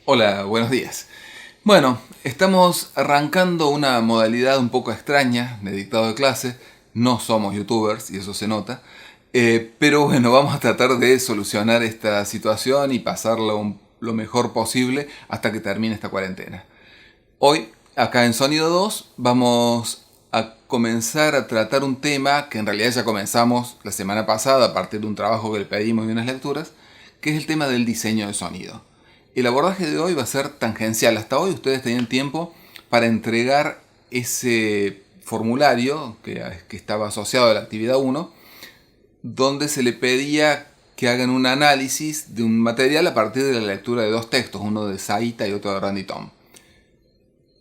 Hola, buenos días. Bueno, estamos arrancando una modalidad un poco extraña de dictado de clase. No somos youtubers y eso se nota. Pero bueno, vamos a tratar de solucionar esta situación y pasarlo lo mejor posible hasta que termine esta cuarentena. Hoy, acá en Sonido 2, vamos a comenzar a tratar un tema que en realidad ya comenzamos la semana pasada a partir de un trabajo que le pedimos y unas lecturas, que es el tema del diseño de sonido. El abordaje de hoy va a ser tangencial. Hasta hoy ustedes tenían tiempo para entregar ese formulario que estaba asociado a la actividad 1, donde se le pedía que hagan un análisis de un material a partir de la lectura de dos textos, uno de Saita y otro de Randy Tom.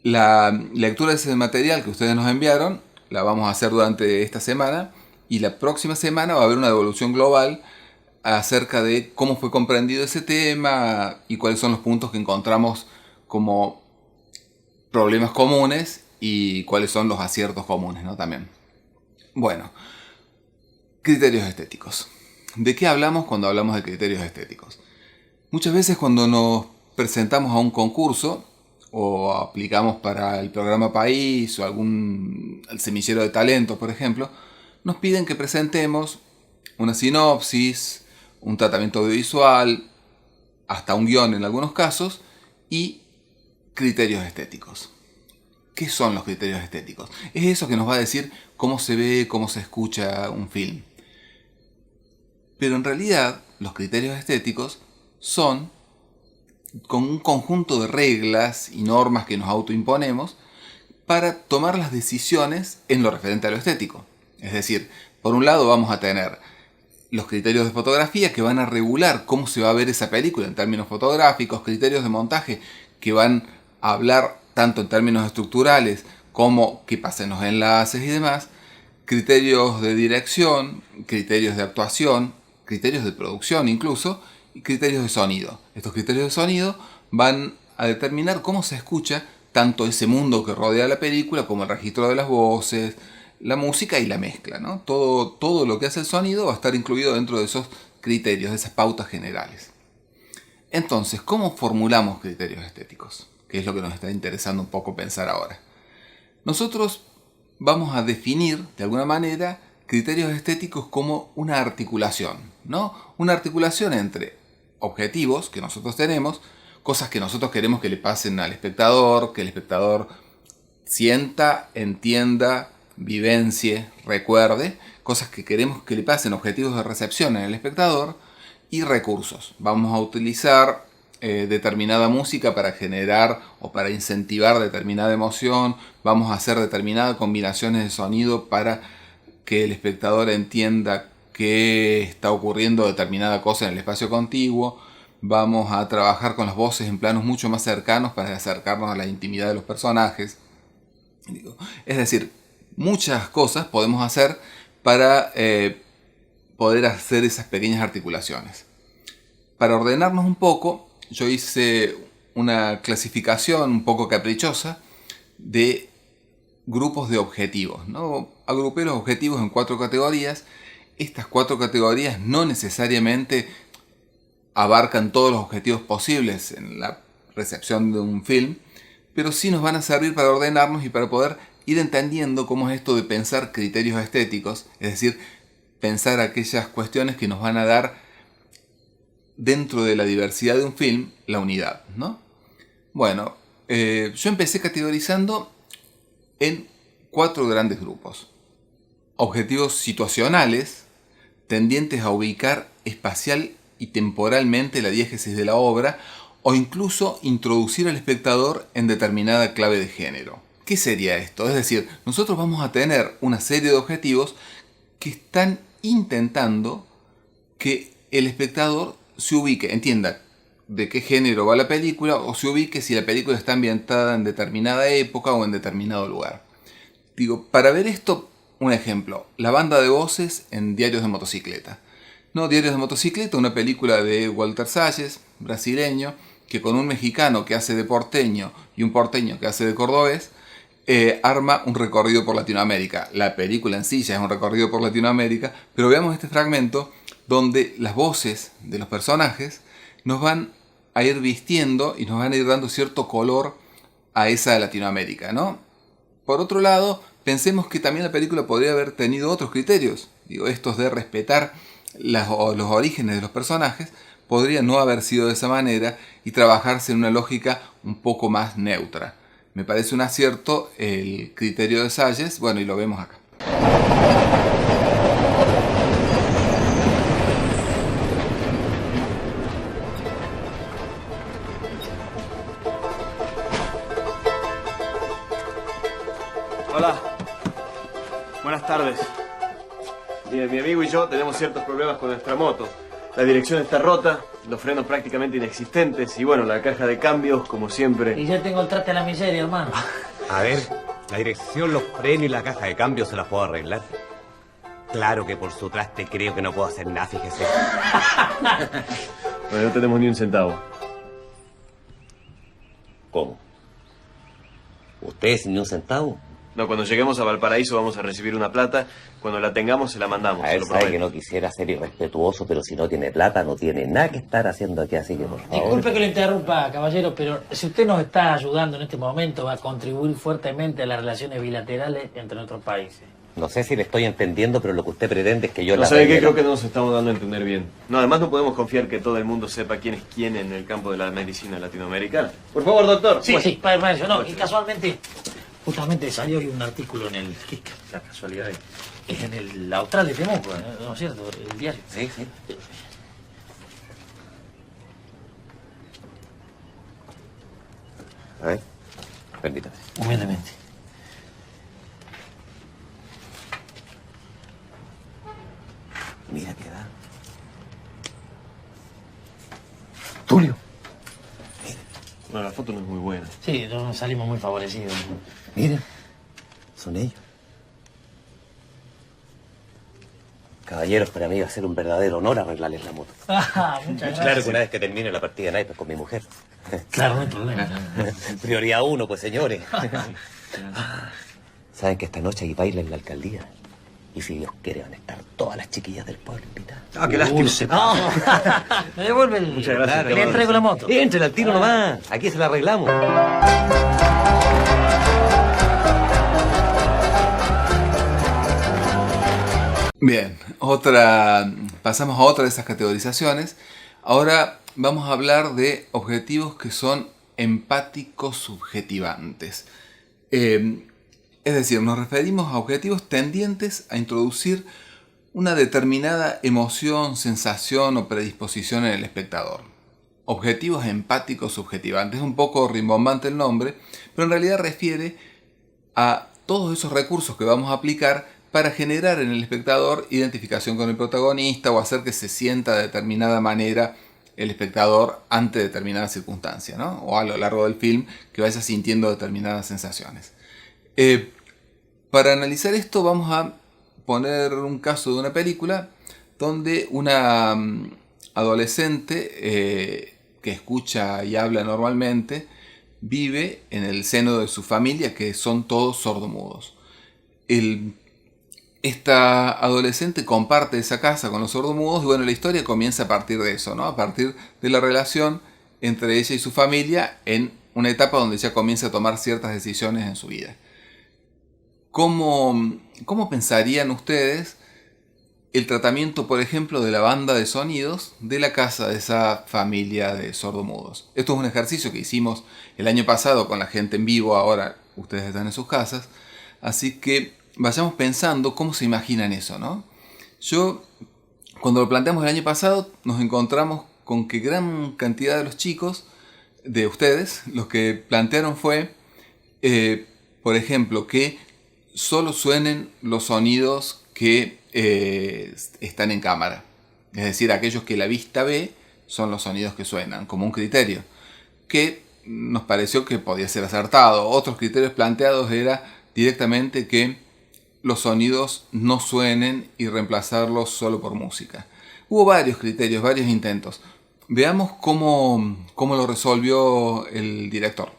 La lectura de ese material que ustedes nos enviaron la vamos a hacer durante esta semana y la próxima semana va a haber una devolución global acerca de cómo fue comprendido ese tema y cuáles son los puntos que encontramos como problemas comunes y cuáles son los aciertos comunes, ¿no? También. Bueno, criterios estéticos. ¿De qué hablamos cuando hablamos de criterios estéticos? Muchas veces cuando nos presentamos a un concurso o aplicamos para el programa País o el semillero de talento, por ejemplo, nos piden que presentemos una sinopsis, un tratamiento audiovisual, hasta un guión en algunos casos, y criterios estéticos. ¿Qué son los criterios estéticos? Es eso que nos va a decir cómo se ve, cómo se escucha un film. Pero en realidad, los criterios estéticos son con un conjunto de reglas y normas que nos autoimponemos para tomar las decisiones en lo referente a lo estético. Es decir, por un lado vamos a tener los criterios de fotografía que van a regular cómo se va a ver esa película en términos fotográficos, criterios de montaje que van a hablar tanto en términos estructurales como que pasen los enlaces y demás, criterios de dirección, criterios de actuación, criterios de producción incluso, y criterios de sonido. Estos criterios de sonido van a determinar cómo se escucha tanto ese mundo que rodea la película como el registro de las voces, la música y la mezcla, ¿no? Todo lo que hace el sonido va a estar incluido dentro de esos criterios, de esas pautas generales. Entonces, ¿cómo formulamos criterios estéticos? Que es lo que nos está interesando un poco pensar ahora. Nosotros vamos a definir, de alguna manera, criterios estéticos como una articulación, ¿no? Una articulación entre objetivos que nosotros tenemos, cosas que nosotros queremos que le pasen al espectador, que el espectador sienta, entienda, vivencie, recuerde, cosas que queremos que le pasen, objetivos de recepción en el espectador, y recursos. Vamos a utilizar determinada música para generar o para incentivar determinada emoción, vamos a hacer determinadas combinaciones de sonido para que el espectador entienda que está ocurriendo determinada cosa en el espacio contiguo, vamos a trabajar con las voces en planos mucho más cercanos para acercarnos a la intimidad de los personajes. Es decir, muchas cosas podemos hacer para poder hacer esas pequeñas articulaciones. Para ordenarnos un poco, yo hice una clasificación un poco caprichosa de grupos de objetivos, ¿no? Agrupé los objetivos en 4 categorías. Estas 4 categorías no necesariamente abarcan todos los objetivos posibles en la recepción de un film, pero sí nos van a servir para ordenarnos y para poder ir entendiendo cómo es esto de pensar criterios estéticos, es decir, pensar aquellas cuestiones que nos van a dar dentro de la diversidad de un film la unidad, ¿no? Bueno, yo empecé categorizando en 4 grandes grupos. Objetivos situacionales, tendientes a ubicar espacial y temporalmente la diégesis de la obra o incluso introducir al espectador en determinada clave de género. ¿Qué sería esto? Es decir, nosotros vamos a tener una serie de objetivos que están intentando que el espectador se ubique, entienda de qué género va la película o se ubique si la película está ambientada en determinada época o en determinado lugar. Digo, para ver esto, un ejemplo, la banda de voces en Diarios de Motocicleta. No, Diarios de Motocicleta, una película de Walter Salles, brasileño, que con un mexicano que hace de porteño y un porteño que hace de cordobés, arma un recorrido por Latinoamérica. La película en sí ya es un recorrido por Latinoamérica, pero veamos este fragmento donde las voces de los personajes nos van a ir vistiendo y nos van a ir dando cierto color a esa Latinoamérica, ¿no? Por otro lado, pensemos que también la película podría haber tenido otros criterios. Digo, estos de respetar los orígenes de los personajes, podría no haber sido de esa manera y trabajarse en una lógica un poco más neutra. Me parece un acierto el criterio de Salles, bueno, y lo vemos acá. Hola, buenas tardes. Mi amigo y yo tenemos ciertos problemas con nuestra moto. La dirección está rota, los frenos prácticamente inexistentes y bueno, la caja de cambios, como siempre. Y ya tengo el traste a la miseria, hermano. A ver, la dirección, los frenos y la caja de cambio se las puedo arreglar. Claro que por su traste creo que no puedo hacer nada, fíjese. Bueno, no tenemos ni un centavo. ¿Cómo? ¿Ustedes ni un centavo? No, cuando lleguemos a Valparaíso vamos a recibir una plata. Cuando la tengamos se la mandamos. A se ver, lo sabe prometo. que no quisiera ser irrespetuoso, pero si no tiene plata, no tiene nada que estar haciendo aquí, así que por favor. Disculpe que lo interrumpa, caballero, pero si usted nos está ayudando en este momento, va a contribuir fuertemente a las relaciones bilaterales entre nuestros países. No sé si le estoy entendiendo, pero lo que usted pretende es que yo No la sabe qué, arregle. creo que no nos estamos dando a entender bien. No, además no podemos confiar que todo el mundo sepa quién es quién en el campo de la medicina latinoamericana. Por favor, doctor. Sí, sí, para eso, no. Y casualmente, justamente salió hoy un artículo en el... ¿Qué la casualidad? En el Austral de Temuco, ¿no es cierto? El diario. Sí, sí. A ver, permítame. Humildemente. Mira qué da. Tulio. Bueno, la foto no es muy buena. Sí, no salimos muy favorecidos. Miren, son ellos. Caballeros, para mí va a ser un verdadero honor arreglarles la moto. Ah, muchas gracias. Claro que una vez que termine la partida de naipes con mi mujer. Claro, no hay problema. Prioridad uno, pues señores. Saben que esta noche hay baile en la alcaldía. Y si Dios quiere van a estar todas las chiquillas del pueblo invitadas. Ah, qué lástima. No. Me devuelve el... Muchas gracias, Le entrego la moto. Entre al tiro nomás. Aquí se la arreglamos. Bien, pasamos a otra de esas categorizaciones. Ahora vamos a hablar de objetivos que son empáticos subjetivantes. Es decir, nos referimos a objetivos tendientes a introducir una determinada emoción, sensación o predisposición en el espectador. Objetivos empáticos subjetivantes. Es un poco rimbombante el nombre, pero en realidad refiere a todos esos recursos que vamos a aplicar para generar en el espectador identificación con el protagonista o hacer que se sienta de determinada manera el espectador ante determinada circunstancia, ¿no? O a lo largo del film que vaya sintiendo determinadas sensaciones. Para analizar esto vamos a poner un caso de una película donde una adolescente que escucha y habla normalmente vive en el seno de su familia, que son todos sordomudos. Esta adolescente comparte esa casa con los sordomudos y bueno, la historia comienza a partir de eso, ¿no? A partir de la relación entre ella y su familia en una etapa donde ya comienza a tomar ciertas decisiones en su vida. ¿Cómo pensarían ustedes el tratamiento, por ejemplo, de la banda de sonidos de la casa de esa familia de sordomudos? Esto es un ejercicio que hicimos el año pasado con la gente en vivo, ahora ustedes están en sus casas, así que vayamos pensando cómo se imaginan eso, ¿no? Cuando lo planteamos el año pasado, nos encontramos con que gran cantidad de los chicos, de ustedes, los que plantearon fue, por ejemplo, que solo suenen los sonidos que están en cámara. Es decir, aquellos que la vista ve son los sonidos que suenan, como un criterio, que nos pareció que podía ser acertado. Otros criterios planteados era directamente que los sonidos no suenen y reemplazarlos solo por música. Hubo varios criterios, varios intentos. Veamos cómo lo resolvió el director.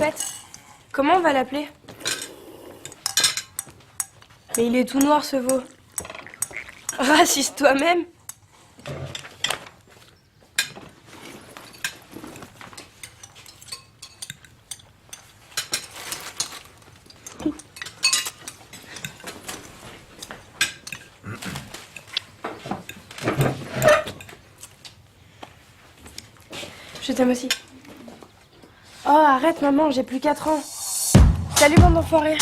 fait? Comment on va l'appeler? Mais il est tout noir, ce veau. Raciste toi-même. Je t'aime aussi. Oh, arrête, maman, j'ai plus 4 ans. Salut, bande d'enfoirés.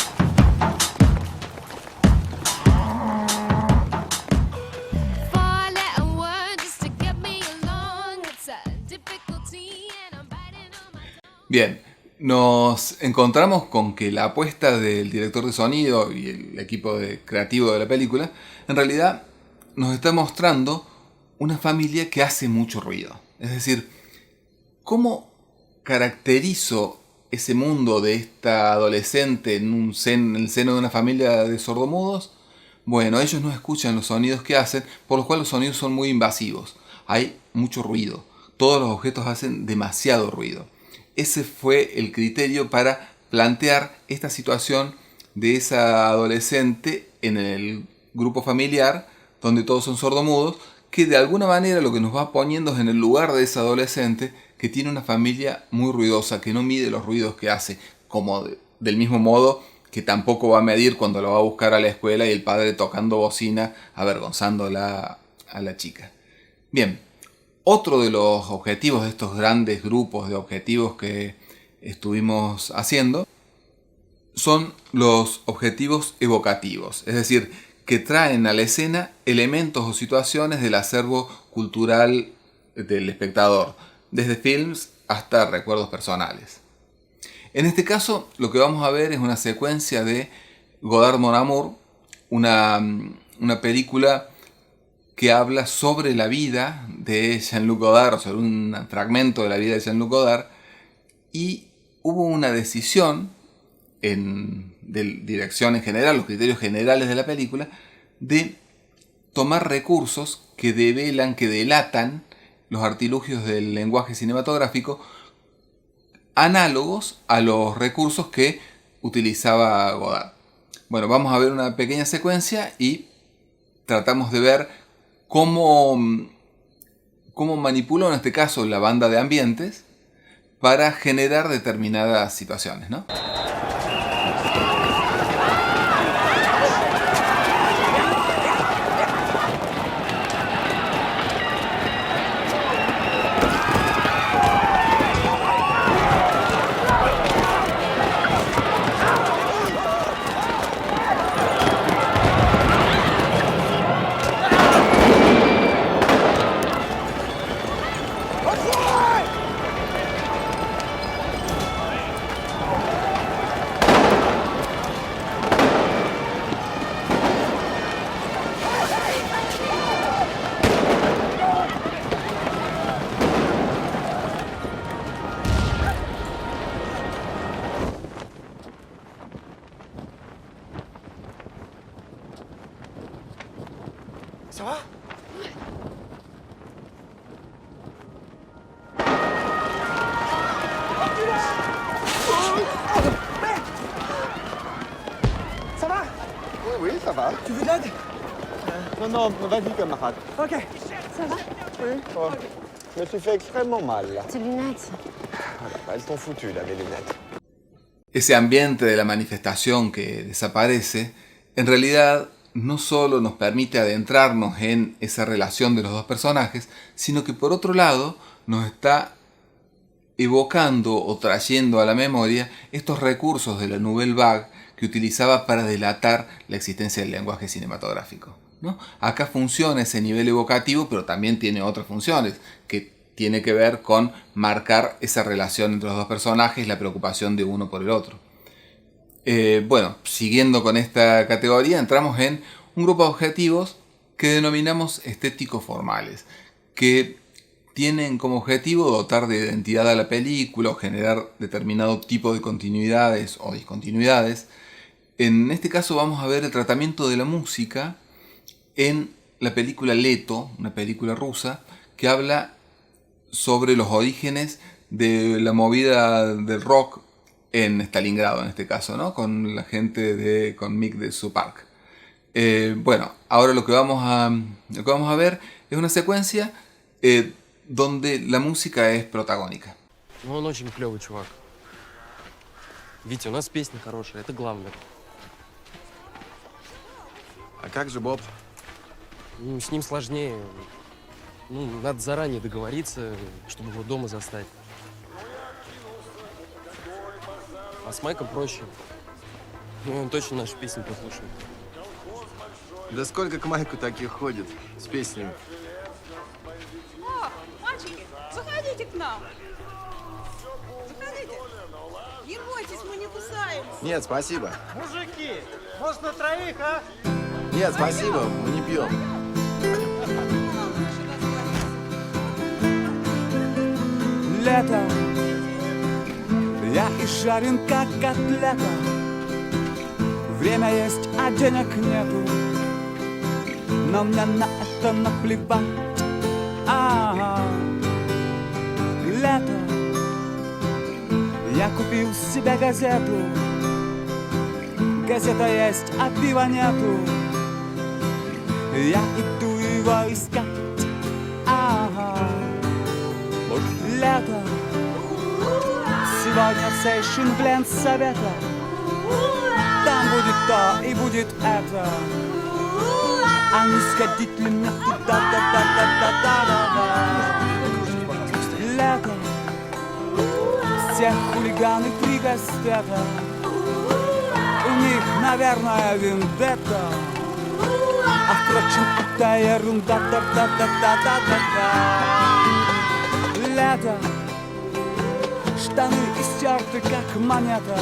Bien, nos encontramos con que la apuesta del director de sonido y el equipo creativo de la película en realidad nos está mostrando una familia que hace mucho ruido. Es decir, ¿cómo caracterizo ese mundo de esta adolescente en el seno de una familia de sordomudos? Bueno, ellos no escuchan los sonidos que hacen, por lo cual los sonidos son muy invasivos. Hay mucho ruido. Todos los objetos hacen demasiado ruido. Ese fue el criterio para plantear esta situación de esa adolescente en el grupo familiar, donde todos son sordomudos, que de alguna manera lo que nos va poniendo es en el lugar de esa adolescente que tiene una familia muy ruidosa, que no mide los ruidos que hace, como del mismo modo que tampoco va a medir cuando lo va a buscar a la escuela y el padre tocando bocina, avergonzándola a la chica. Bien, otro de los objetivos de estos grandes grupos de objetivos que estuvimos haciendo son los objetivos evocativos, es decir, que traen a la escena elementos o situaciones del acervo cultural del espectador, desde films hasta recuerdos personales. En este caso, lo que vamos a ver es una secuencia de Godard Mon Amour, una película que habla sobre la vida de Jean-Luc Godard, o sobre un fragmento de la vida de Jean-Luc Godard, y hubo una decisión de dirección en general, los criterios generales de la película, de tomar recursos que delatan los artilugios del lenguaje cinematográfico, análogos a los recursos que utilizaba Godard. Bueno, vamos a ver una pequeña secuencia y tratamos de ver cómo manipuló en este caso la banda de ambientes para generar determinadas situaciones, ¿no? Ça va? Ça va? Oui, oui, ça va. Tu veux de l'aide? Non, vas-y, camarade. Ok. Ça va? Oui. Oh, je me suis fait extrêmement mal, là. Tes lunettes. Voilà, elles t'ont foutu, là, les lunettes. Ese ambiente de la manifestación que desaparece, en realidad no solo nos permite adentrarnos en esa relación de los dos personajes, sino que por otro lado nos está evocando o trayendo a la memoria estos recursos de la Nouvelle Vague que utilizaba para delatar la existencia del lenguaje cinematográfico, ¿no? Acá funciona ese nivel evocativo, pero también tiene otras funciones, que tiene que ver con marcar esa relación entre los dos personajes, la preocupación de uno por el otro. Bueno, siguiendo con esta categoría, entramos en un grupo de objetivos que denominamos estéticos formales, que tienen como objetivo dotar de identidad a la película o generar determinado tipo de continuidades o discontinuidades. En este caso vamos a ver el tratamiento de la música en la película Leto, una película rusa, que habla sobre los orígenes de la movida del rock en Stalingrado en este caso, ¿no? Con la gente con Mick de Zoo Park. Bueno, ahora lo que vamos a ver es una secuencia donde la música es protagónica. Ну, он очень клевый чувак. Витя, у нас песня хорошая, это главное. А как же Боб? Ну, с ним сложнее. Ну, надо заранее договориться, чтобы его дома застать. А с Майком проще. Ну, он точно наши песни послушает. Да сколько к Майку таких ходит с песнями? О, мальчики, заходите к нам. Заходите. Не бойтесь, мы не кусаемся. Нет, спасибо. Мужики, может на троих, а? Нет, спасибо, мы не пьем. Лето, я изжарен как котлета. Время есть, а денег нету. Но мне на это наплевать. Лето, я купил себе газету. Газета есть, а пива нету. Я иду его искать. Лето, сегодня в Сейшн в Ленсовета. Там будет то и будет это. А не сходить ли мне туда, Лето, все хулиганы три гастета. У них, наверное, вендетта. А впрочем, это ерунда, Лето, штаны истерты, как монета.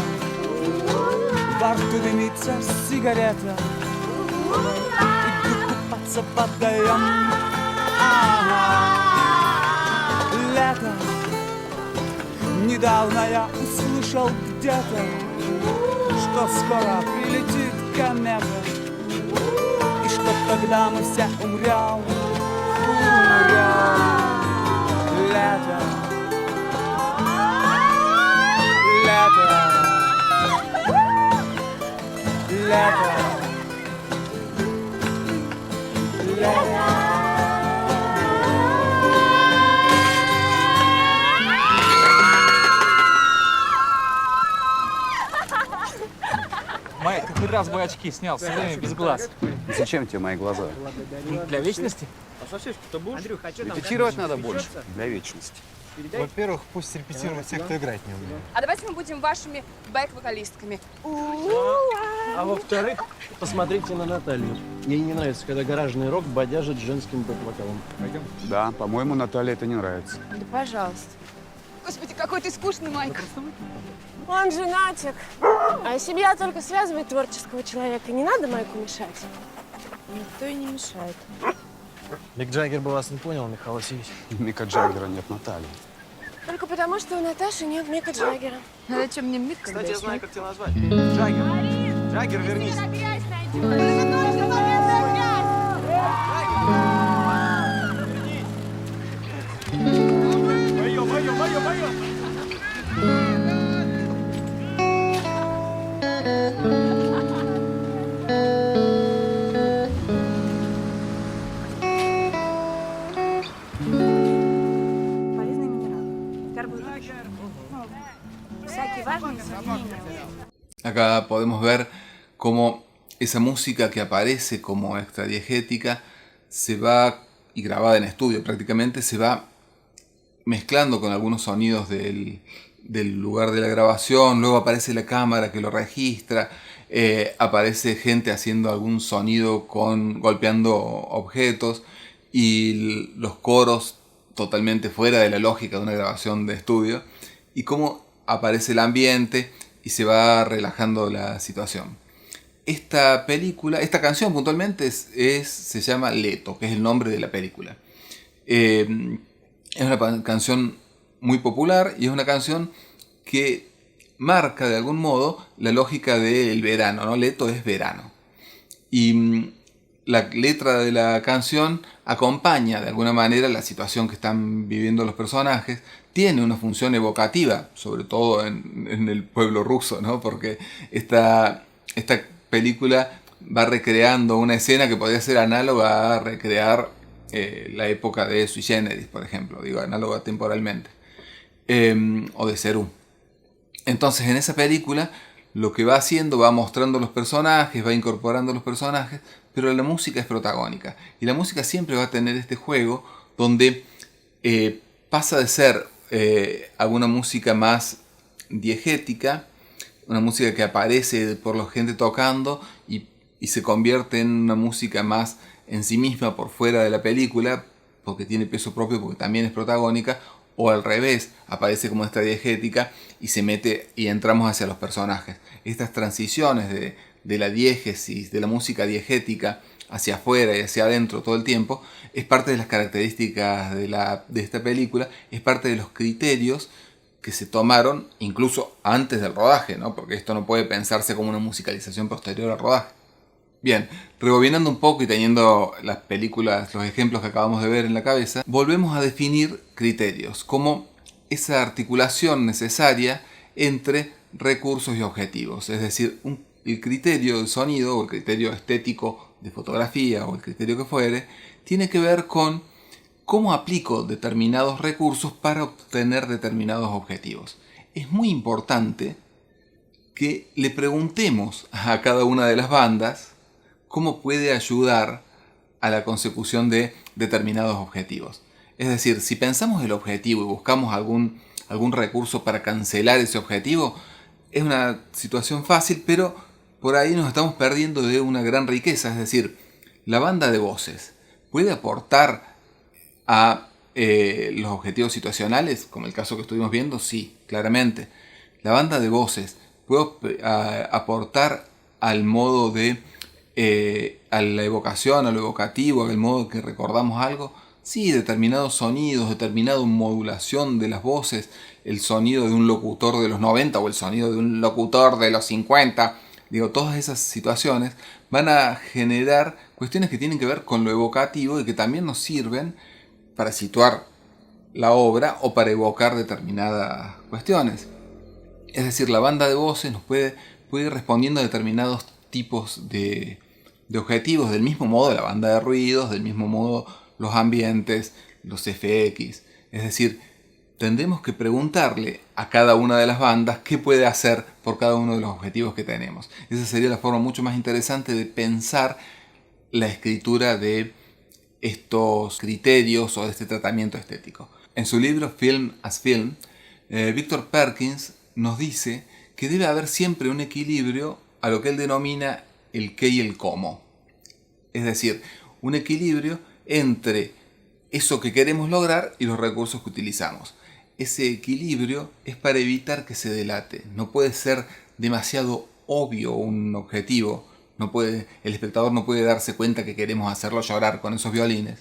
Во рту дымится сигарета. Иду купаться в водоем. Лето, недавно я услышал где-то, что скоро прилетит комета. И что тогда мы все умрем. Лето, лето, лето, лето. Майк, ты хоть раз бы очки снял, все время без глаз. Зачем тебе мои глаза? Для вечности? Репетировать надо больше для вечности. Во-первых, пусть репетируют те, кто играть не умеет. А давайте мы будем вашими бэк-вокалистками. А во-вторых, посмотрите на Наталью. Ей не нравится, когда гаражный рок бодяжит женским бэк-вокалом. Пойдем? Да, по-моему, Наталье это не нравится. Да пожалуйста. Господи, какой ты скучный, Майк. Он женатик. А семья только связывает творческого человека. Не надо Майку мешать. Никто и не мешает. Мик Джаггер бы вас не понял, Михаил Васильевич. У Мика Джаггера нет Натальи. Только потому, что у Наташи нет Мика Джаггера. А зачем мне Мик? Кстати, я знаю, как тебя назвать. Джаггер. Джаггер, вернись. Мое! Полезные минералы. Карбонат. Всякие важные соединения. Acá podemos ver cómo esa música que aparece como extradiegética se va, y grabada en estudio prácticamente, se va mezclando con algunos sonidos del lugar de la grabación. Luego aparece la cámara que lo registra, aparece gente haciendo algún sonido golpeando objetos, y los coros totalmente fuera de la lógica de una grabación de estudio, y cómo aparece el ambiente y se va relajando la situación. Esta canción puntualmente se llama Leto, que es el nombre de la película. Es una canción muy popular y es una canción que marca de algún modo la lógica del verano, ¿no? Leto es verano. Y la letra de la canción acompaña de alguna manera la situación que están viviendo los personajes. tiene una función evocativa, sobre todo en el pueblo ruso, ¿no? Porque esta película va recreando una escena que podría ser análoga a recrear la época de Sui Generis, por ejemplo, digo, análoga temporalmente, o de Cerú. Entonces, en esa película, lo que va haciendo, va mostrando los personajes, va incorporando los personajes, pero la música es protagónica. Y la música siempre va a tener este juego donde pasa de ser alguna música más diegética, una música que aparece por la gente tocando y se convierte en una música más en sí misma por fuera de la película, porque tiene peso propio, porque también es protagónica, o al revés, aparece como esta diegética y se mete y entramos hacia los personajes. Estas transiciones de la diégesis, de la música diegética hacia afuera y hacia adentro todo el tiempo, es parte de las características de esta película, es parte de los criterios que se tomaron incluso antes del rodaje, ¿no? Porque esto no puede pensarse como una musicalización posterior al rodaje. Bien, rebobinando un poco y teniendo las películas, los ejemplos que acabamos de ver en la cabeza, volvemos a definir criterios, como esa articulación necesaria entre recursos y objetivos. Es decir, el criterio de sonido o el criterio estético de fotografía o el criterio que fuere, tiene que ver con cómo aplico determinados recursos para obtener determinados objetivos. Es muy importante que le preguntemos a cada una de las bandas cómo puede ayudar a la consecución de determinados objetivos. Es decir, si pensamos el objetivo y buscamos algún recurso para cancelar ese objetivo, es una situación fácil, pero por ahí nos estamos perdiendo de una gran riqueza. Es decir, la banda de voces puede aportar a los objetivos situacionales, como el caso que estuvimos viendo, sí, claramente. La banda de voces puede aportar al modo de a la evocación, a lo evocativo, al modo que recordamos algo. Sí, determinados sonidos, determinada modulación de las voces, el sonido de un locutor de los 90 o el sonido de un locutor de los 50. Digo, todas esas situaciones van a generar cuestiones que tienen que ver con lo evocativo y que también nos sirven para situar la obra o para evocar determinadas cuestiones. Es decir, la banda de voces nos puede ir respondiendo a determinados tipos de objetivos, del mismo modo la banda de ruidos, del mismo modo los ambientes, los FX. Es decir, tendremos que preguntarle a cada una de las bandas qué puede hacer por cada uno de los objetivos que tenemos. Esa sería la forma mucho más interesante de pensar la escritura de estos criterios o de este tratamiento estético. En su libro Film as Film, Victor Perkins nos dice que debe haber siempre un equilibrio a lo que él denomina el qué y el cómo. Es decir, un equilibrio entre eso que queremos lograr y los recursos que utilizamos. Ese equilibrio es para evitar que se delate. No puede ser demasiado obvio un objetivo. El espectador no puede darse cuenta que queremos hacerlo llorar con esos violines.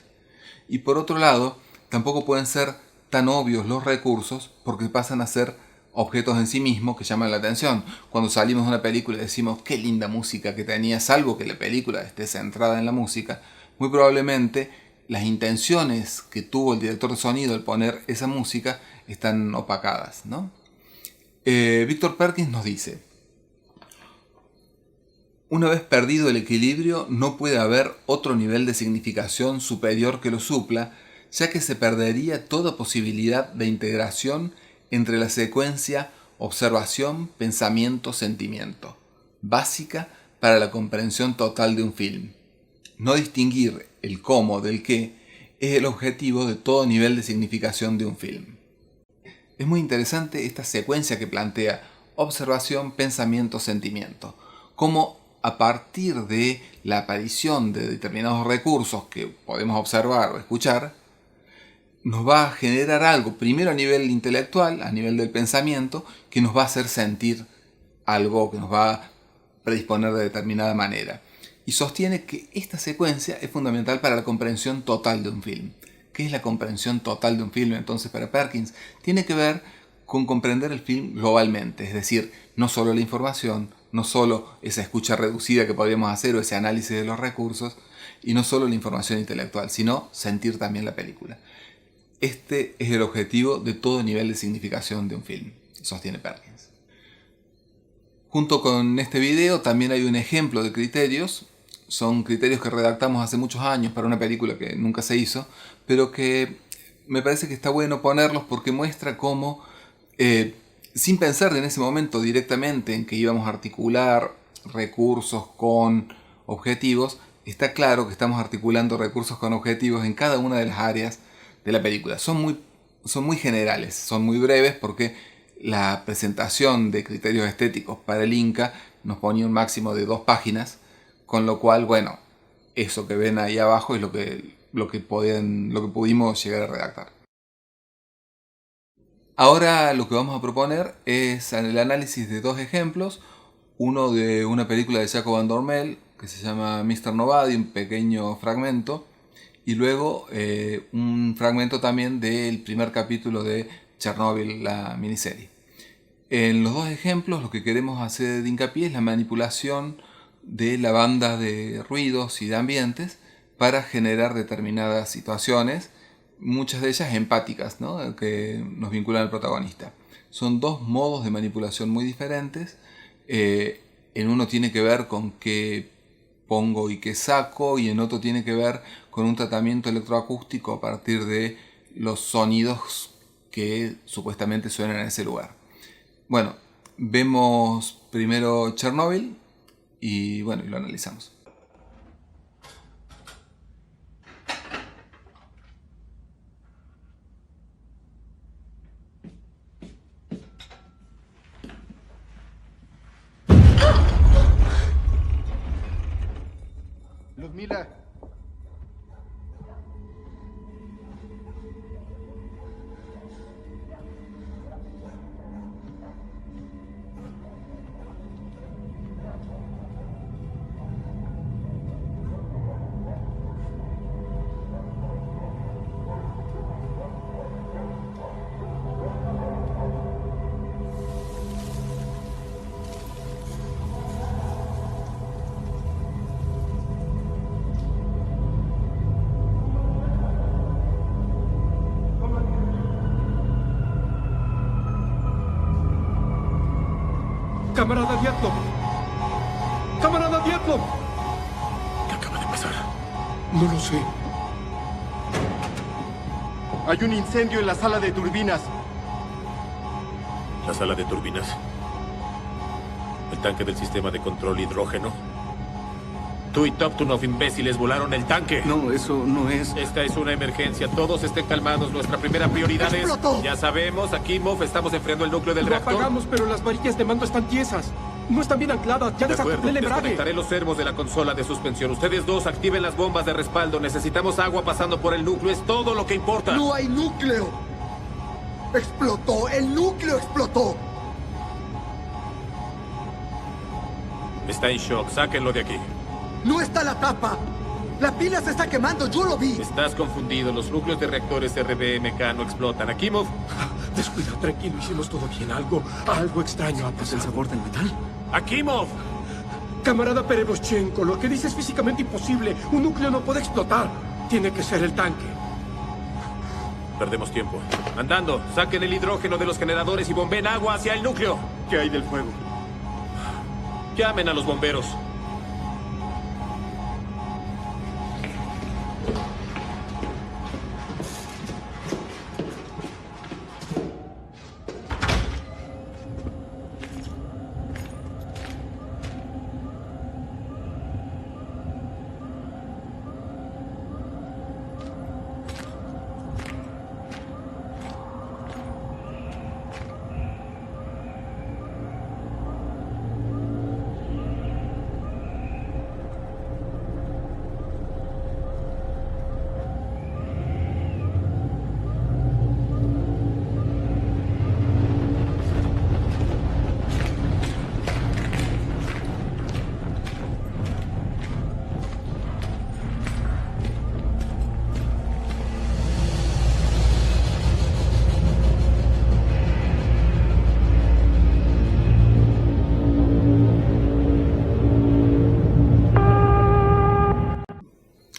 Y por otro lado, tampoco pueden ser tan obvios los recursos porque pasan a ser objetos en sí mismos que llaman la atención. Cuando salimos de una película y decimos qué linda música que tenía, salvo que la película esté centrada en la música, muy probablemente las intenciones que tuvo el director de sonido al poner esa música están opacadas, ¿no? Victor Perkins nos dice: una vez perdido el equilibrio, no puede haber otro nivel de significación superior que lo supla, ya que se perdería toda posibilidad de integración entre la secuencia observación, pensamiento, sentimiento, básica para la comprensión total de un film. No distinguir el cómo del qué es el objetivo de todo nivel de significación de un film. Es muy interesante esta secuencia que plantea observación, pensamiento, sentimiento. Cómo a partir de la aparición de determinados recursos que podemos observar o escuchar, nos va a generar algo, primero a nivel intelectual, a nivel del pensamiento, que nos va a hacer sentir algo, que nos va a predisponer de determinada manera. Y sostiene que esta secuencia es fundamental para la comprensión total de un film. ¿Qué es la comprensión total de un film? Entonces, para Perkins, tiene que ver con comprender el film globalmente, es decir, no solo la información, no solo esa escucha reducida que podríamos hacer o ese análisis de los recursos, y no solo la información intelectual, sino sentir también la película. Este es el objetivo de todo nivel de significación de un film, sostiene Perkins. Junto con este video también hay un ejemplo de criterios. Son criterios que redactamos hace muchos años para una película que nunca se hizo, pero que me parece que está bueno ponerlos porque muestra cómo, sin pensar en ese momento directamente en que íbamos a articular recursos con objetivos, está claro que estamos articulando recursos con objetivos en cada una de las áreas de la película. Son muy generales, son muy breves porque la presentación de criterios estéticos para el Inca nos ponía un máximo de 2 páginas, con lo cual, bueno, eso que ven ahí abajo es lo que pudimos llegar a redactar. Ahora lo que vamos a proponer es el análisis de 2 ejemplos. Uno de una película de Jacob van Dormel que se llama Mr. Nobody, un pequeño fragmento. Y luego un fragmento también del primer capítulo de Chernobyl, la miniserie. En los 2 ejemplos lo que queremos hacer de hincapié es la manipulación de la banda de ruidos y de ambientes para generar determinadas situaciones, muchas de ellas empáticas, ¿no?, que nos vinculan al protagonista. Son 2 modos de manipulación muy diferentes. En uno tiene que ver con qué pongo y qué saco, y en otro tiene que ver con un tratamiento electroacústico a partir de los sonidos que supuestamente suenan en ese lugar. Bueno, vemos primero Chernobyl y bueno, lo analizamos. Людмила. ¡Camarada Dyatlov! ¡Camarada Dyatlov! ¿Qué acaba de pasar? No lo sé. Hay un incendio en la sala de turbinas. ¿La sala de turbinas? ¿El tanque del sistema de control hidrógeno? Tú y Toptunov, imbéciles, volaron el tanque. No, eso no es... Esta es una emergencia. Todos estén calmados. Nuestra primera prioridad ¡Explotó! es... Ya sabemos, Akimov, estamos enfriando el núcleo del reactor. Lo apagamos, pero las varillas de mando están tiesas. No están bien ancladas. Ya De acuerdo, desacoplé el embrague. desconectaré los servos de la consola de suspensión. Ustedes 2 activen las bombas de respaldo. Necesitamos agua pasando por el núcleo. Es todo lo que importa. ¡No hay núcleo! ¡Explotó! ¡El núcleo explotó! Está en shock. Sáquenlo de aquí. ¡No está la tapa! ¡La pila se está quemando! ¡Yo lo vi! Estás confundido. Los núcleos de reactores RBMK no explotan. Akimov. Descuida, tranquilo. Hicimos todo bien. Algo extraño ha pasado. ¿El sabor del metal? Akimov. Camarada Perevoschenko, lo que dice es físicamente imposible. Un núcleo no puede explotar. Tiene que ser el tanque. Perdemos tiempo. Andando. Saquen el hidrógeno de los generadores y bomben agua hacia el núcleo. ¿Qué hay del fuego? Llamen a los bomberos.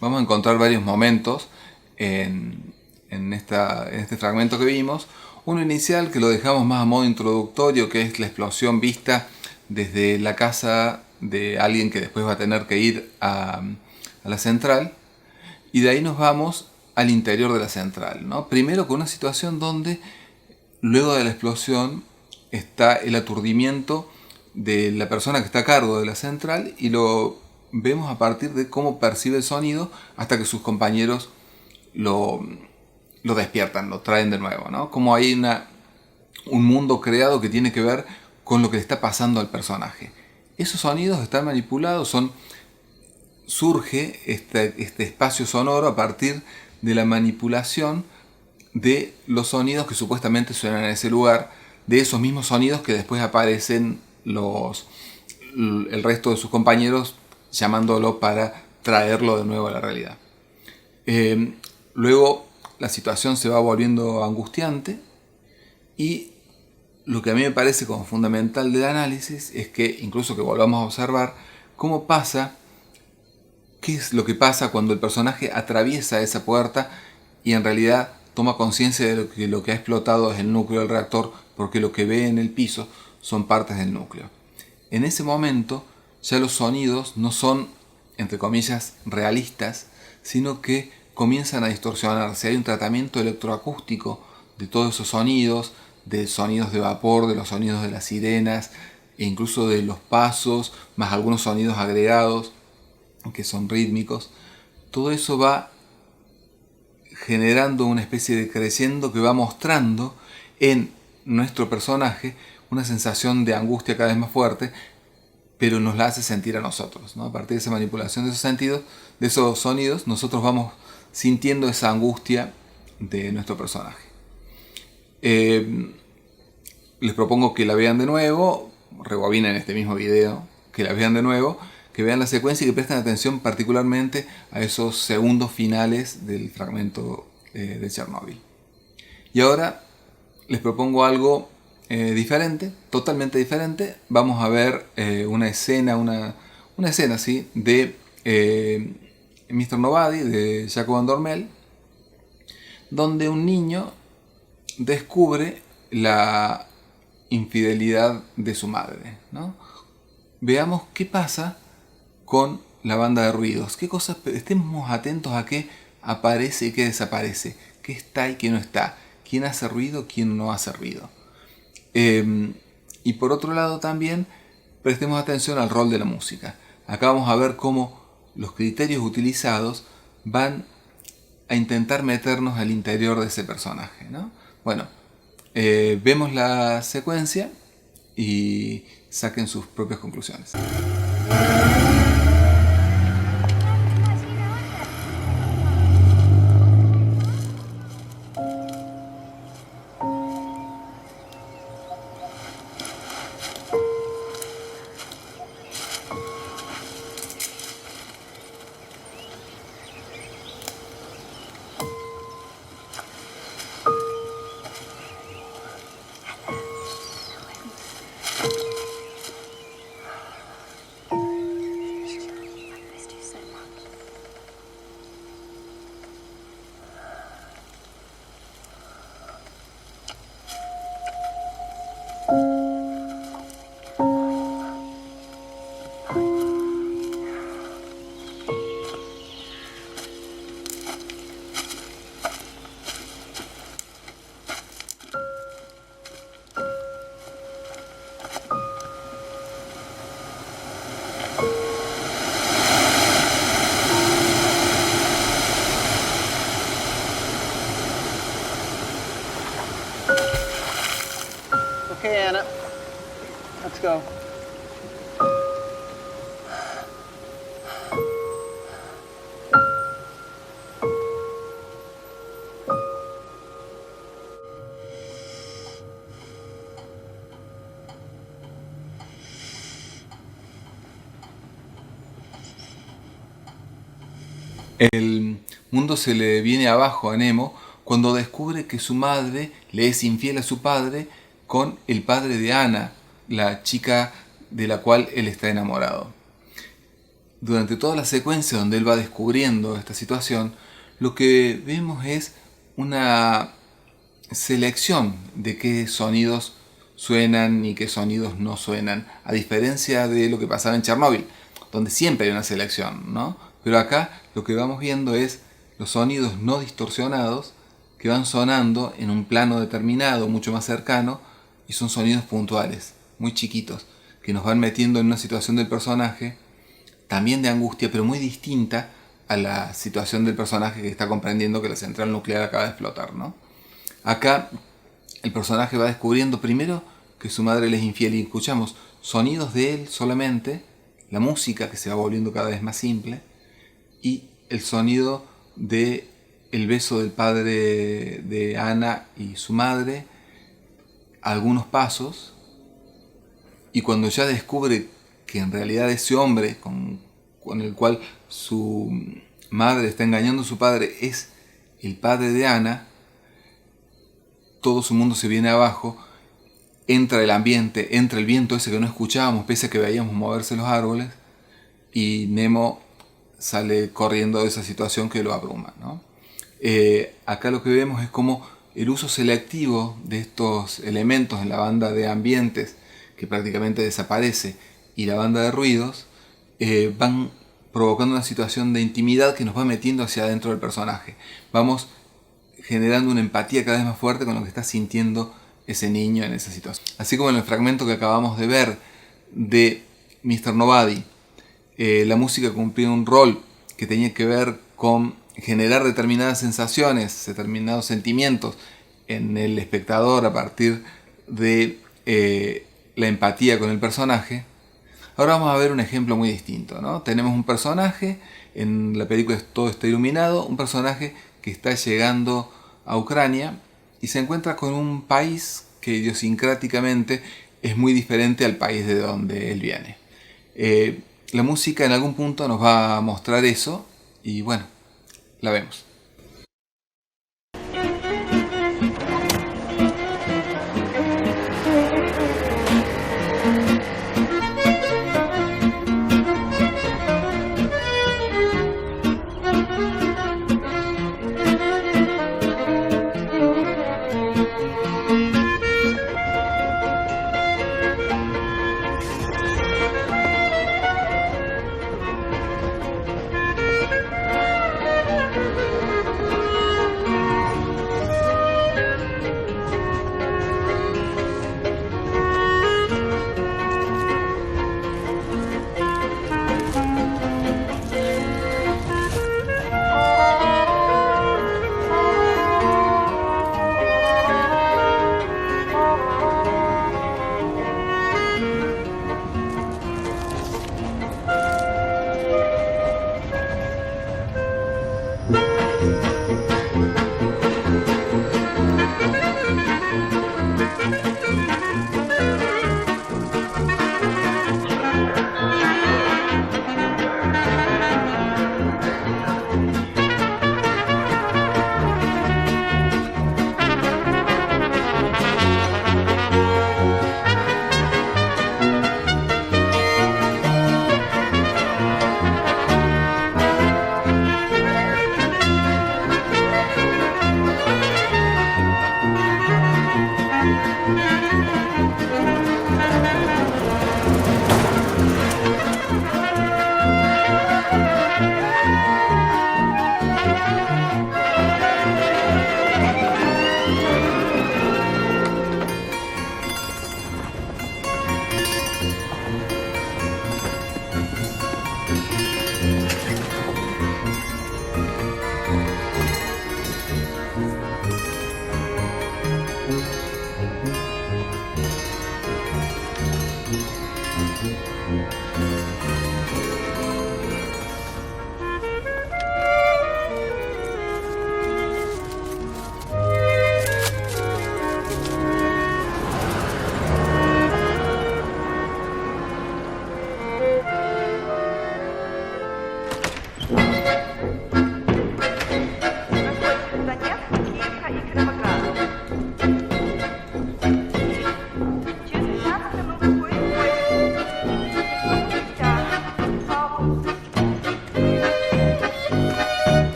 Vamos a encontrar varios momentos en en este fragmento que vimos. Uno inicial que lo dejamos más a modo introductorio, que es la explosión vista desde la casa de alguien que después va a tener que ir a la central. Y de ahí nos vamos al interior de la central, ¿no? Primero con una situación donde luego de la explosión está el aturdimiento de la persona que está a cargo de la central, y lo vemos a partir de cómo percibe el sonido hasta que sus compañeros lo despiertan, lo traen de nuevo, ¿no? Como hay un mundo creado que tiene que ver con lo que le está pasando al personaje. Esos sonidos están manipulados, surge este espacio sonoro a partir de la manipulación de los sonidos que supuestamente suenan en ese lugar, de esos mismos sonidos que después aparecen el resto de sus compañeros llamándolo para traerlo de nuevo a la realidad. Luego la situación se va volviendo angustiante, y lo que a mí me parece como fundamental del análisis es que incluso que volvamos a observar qué es lo que pasa cuando el personaje atraviesa esa puerta y en realidad toma conciencia de que lo que ha explotado es el núcleo del reactor, porque lo que ve en el piso son partes del núcleo. En ese momento ya los sonidos no son, entre comillas, realistas, sino que comienzan a distorsionarse. Hay un tratamiento electroacústico de todos esos sonidos, de sonidos de vapor, de los sonidos de las sirenas, e incluso de los pasos, más algunos sonidos agregados que son rítmicos. Todo eso va generando una especie de crescendo que va mostrando en nuestro personaje una sensación de angustia cada vez más fuerte, pero nos la hace sentir a nosotros, ¿no? A partir de esa manipulación de esos sentidos, de esos sonidos, nosotros vamos sintiendo esa angustia de nuestro personaje. Les propongo que la vean de nuevo, rebobinen este mismo video, que la vean de nuevo, que vean la secuencia y que presten atención particularmente a esos segundos finales del fragmento de Chernobyl. Y ahora les propongo algo diferente, totalmente diferente. Vamos a ver una escena ¿sí? de Mr. Nobody, de Jacob van Dormel, donde un niño descubre la infidelidad de su madre, ¿no? Veamos qué pasa con la banda de ruidos, qué cosas, estemos atentos a qué aparece y qué desaparece, qué está y qué no está, quién hace ruido, quién no hace ruido. Y por otro lado también prestemos atención al rol de la música. Acá vamos a ver cómo los criterios utilizados van a intentar meternos al interior de ese personaje, ¿no? Bueno, vemos la secuencia y saquen sus propias conclusiones. Okay, Anna. Let's go. El mundo se le viene abajo a Nemo cuando descubre que su madre le es infiel a su padre con el padre de Anna, la chica de la cual él está enamorado. Durante toda la secuencia donde él va descubriendo esta situación, lo que vemos es una selección de qué sonidos suenan y qué sonidos no suenan, a diferencia de lo que pasaba en Chernóbil, donde siempre hay una selección, ¿no? Pero acá lo que vamos viendo es los sonidos no distorsionados que van sonando en un plano determinado, mucho más cercano, y son sonidos puntuales, muy chiquitos, que nos van metiendo en una situación del personaje, también de angustia, pero muy distinta a la situación del personaje que está comprendiendo que la central nuclear acaba de explotar, ¿no? Acá el personaje va descubriendo primero que su madre le es infiel y escuchamos sonidos de él solamente, la música que se va volviendo cada vez más simple y el sonido de el beso del padre de Ana y su madre, algunos pasos, y cuando ya descubre que en realidad ese hombre con el cual su madre está engañando a su padre es el padre de Ana, todo su mundo se viene abajo, entra el ambiente, entra el viento ese que no escuchábamos, pese a que veíamos moverse los árboles, y Nemo sale corriendo de esa situación que lo abruma, ¿no? Acá lo que vemos es cómo el uso selectivo de estos elementos en la banda de ambientes, que prácticamente desaparece, y la banda de ruidos, van provocando una situación de intimidad que nos va metiendo hacia adentro del personaje. Vamos generando una empatía cada vez más fuerte con lo que está sintiendo ese niño en esa situación. Así como en el fragmento que acabamos de ver de Mr. Nobody, la música cumplía un rol que tenía que ver con generar determinadas sensaciones, determinados sentimientos en el espectador a partir de la empatía con el personaje. Ahora vamos a ver un ejemplo muy distinto, ¿no? Tenemos un personaje, en la película todo está iluminado, un personaje que está llegando a Ucrania y se encuentra con un país que idiosincráticamente es muy diferente al país de donde él viene. La música en algún punto nos va a mostrar eso y bueno, la vemos.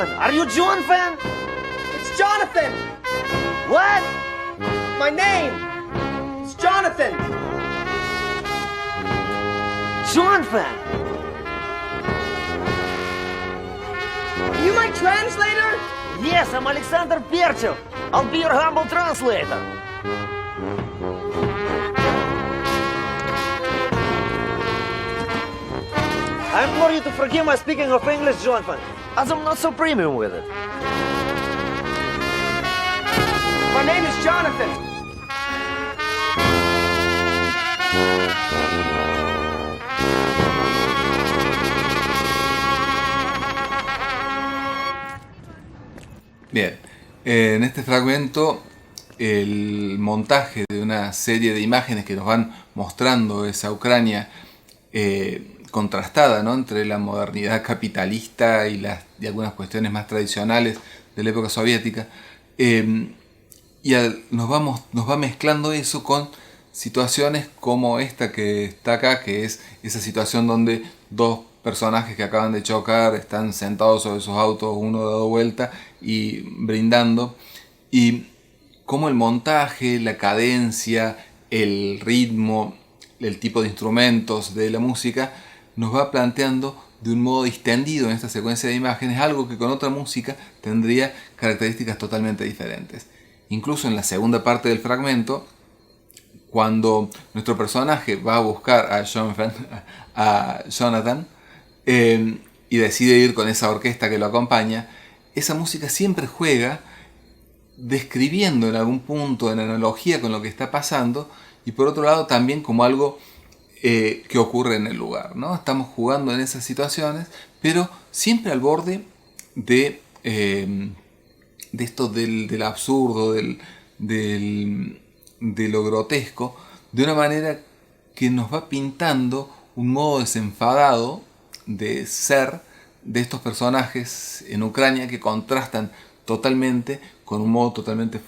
Jonathan. Are you Jonathan? It's Jonathan! What? My name! It's Jonathan! Jonathan! Are you my translator? Yes, I'm Alexander Perchev. I'll be your humble translator. I implore you to forgive my speaking of English, Jonathan, as I'm not so premium with it. My name is Jonathan. Bien, en este fragmento el montaje de una serie de imágenes que nos van mostrando esa Ucrania contrastada, ¿no?, entre la modernidad capitalista y algunas cuestiones más tradicionales de la época soviética, nos va mezclando eso con situaciones como esta que está acá, que es esa situación donde dos personajes que acaban de chocar están sentados sobre sus autos, uno dado vuelta y brindando, y cómo el montaje, la cadencia, el ritmo, el tipo de instrumentos de la música nos va planteando de un modo distendido en esta secuencia de imágenes algo que con otra música tendría características totalmente diferentes. Incluso en la segunda parte del fragmento, cuando nuestro personaje va a buscar a Jonathan y decide ir con esa orquesta que lo acompaña, esa música siempre juega describiendo en algún punto, en analogía con lo que está pasando, y por otro lado también como algo que ocurre en el lugar, ¿no? Estamos jugando en esas situaciones, pero siempre al borde de esto del absurdo, de lo grotesco, de una manera que nos va pintando un modo desenfadado de ser de estos personajes en Ucrania que contrastan totalmente con un modo totalmente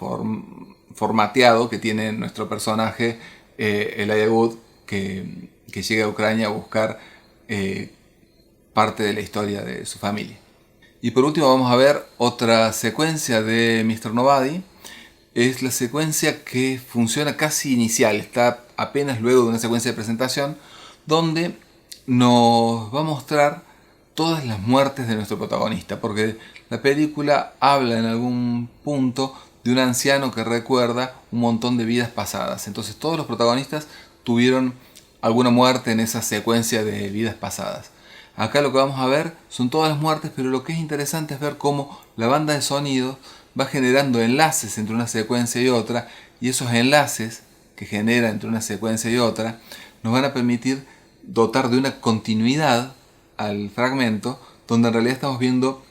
formateado que tiene nuestro personaje Elijah Wood, que llega a Ucrania a buscar parte de la historia de su familia. Y por último vamos a ver otra secuencia de Mr. Nobody. Es la secuencia que funciona casi inicial, está apenas luego de una secuencia de presentación donde nos va a mostrar todas las muertes de nuestro protagonista, porque la película habla en algún punto de un anciano que recuerda un montón de vidas pasadas. Entonces todos los protagonistas tuvieron alguna muerte en esa secuencia de vidas pasadas. Acá lo que vamos a ver son todas las muertes, pero lo que es interesante es ver cómo la banda de sonido va generando enlaces entre una secuencia y otra, y esos enlaces que genera entre una secuencia y otra nos van a permitir dotar de una continuidad al fragmento, donde en realidad estamos viendo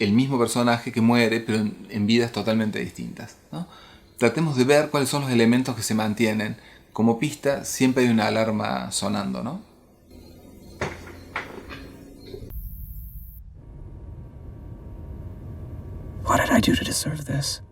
el mismo personaje que muere, pero en vidas totalmente distintas, ¿no? Tratemos de ver cuáles son los elementos que se mantienen. Como pista, siempre hay una alarma sonando, ¿no? What did I do to deserve this?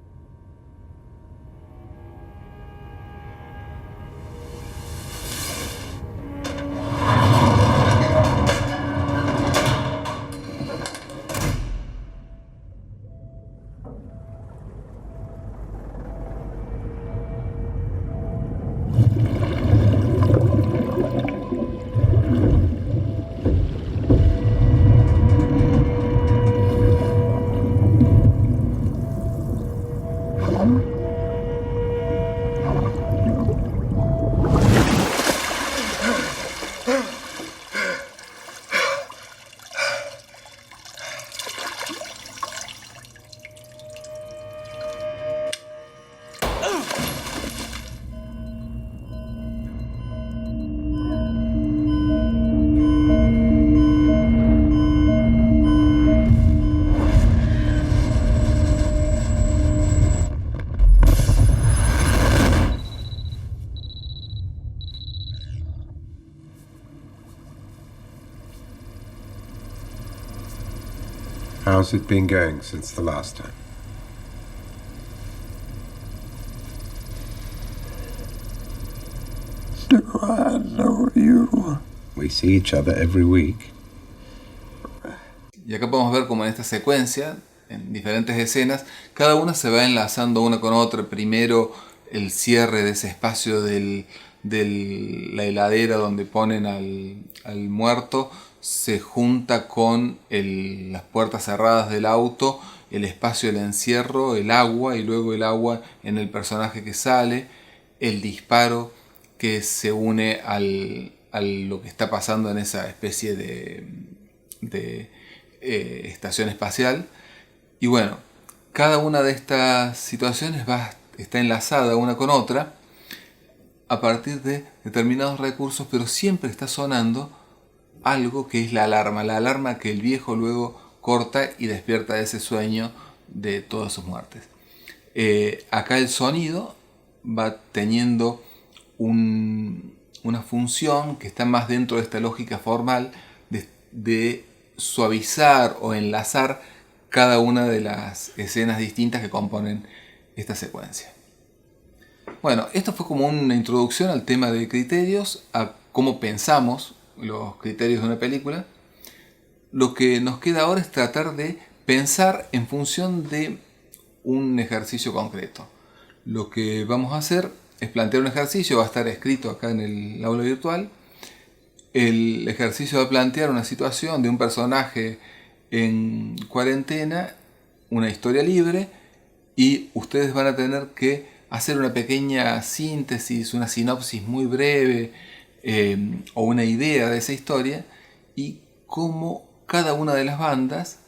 How's it been going since the last time? Do I know you? We see each other every week. Y acá podemos ver como en esta secuencia, en diferentes escenas, cada una se va enlazando una con otra. Primero el cierre de ese espacio de la heladera donde ponen al muerto se junta con las puertas cerradas del auto, el espacio del encierro, el agua, y luego el agua en el personaje que sale, el disparo que se une a lo que está pasando en esa especie de estación espacial. Y bueno, cada una de estas situaciones está enlazada una con otra a partir de determinados recursos, pero siempre está sonando algo que es la alarma que el viejo luego corta y despierta de ese sueño de todas sus muertes. Acá el sonido va teniendo una función que está más dentro de esta lógica formal de suavizar o enlazar cada una de las escenas distintas que componen esta secuencia. Bueno, esto fue como una introducción al tema de criterios, a cómo pensamos los criterios de una película. Lo que nos queda ahora es tratar de pensar en función de un ejercicio concreto. Lo que vamos a hacer es plantear un ejercicio, va a estar escrito acá en el aula virtual. El ejercicio va a plantear una situación de un personaje en cuarentena, una historia libre, y ustedes van a tener que hacer una pequeña síntesis, una sinopsis muy breve o una idea de esa historia, y cómo cada una de las bandas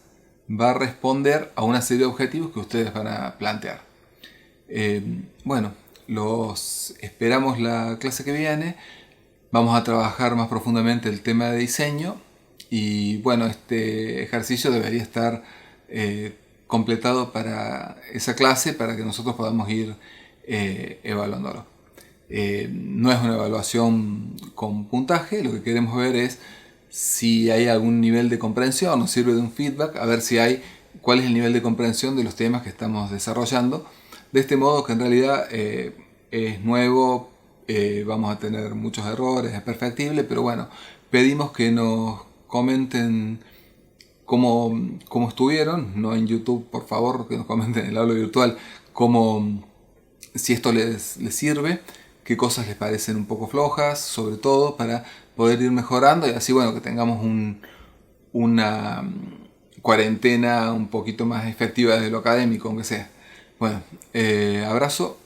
va a responder a una serie de objetivos que ustedes van a plantear. Bueno, los esperamos la clase que viene. Vamos a trabajar más profundamente el tema de diseño, y bueno, este ejercicio debería estar completado para esa clase, para que nosotros podamos ir evaluándolo. No es una evaluación con puntaje, lo que queremos ver es si hay algún nivel de comprensión, nos sirve de un feedback, a ver cuál es el nivel de comprensión de los temas que estamos desarrollando. De este modo, que en realidad es nuevo, vamos a tener muchos errores, es perfectible, pero bueno, pedimos que nos comenten cómo estuvieron, no en YouTube, por favor, que nos comenten en el aula virtual, si esto les sirve, qué cosas les parecen un poco flojas, sobre todo para poder ir mejorando, y así, bueno, que tengamos una cuarentena un poquito más efectiva desde lo académico, aunque sea. Bueno, abrazo,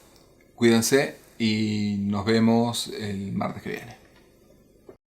cuídense y nos vemos el martes que viene.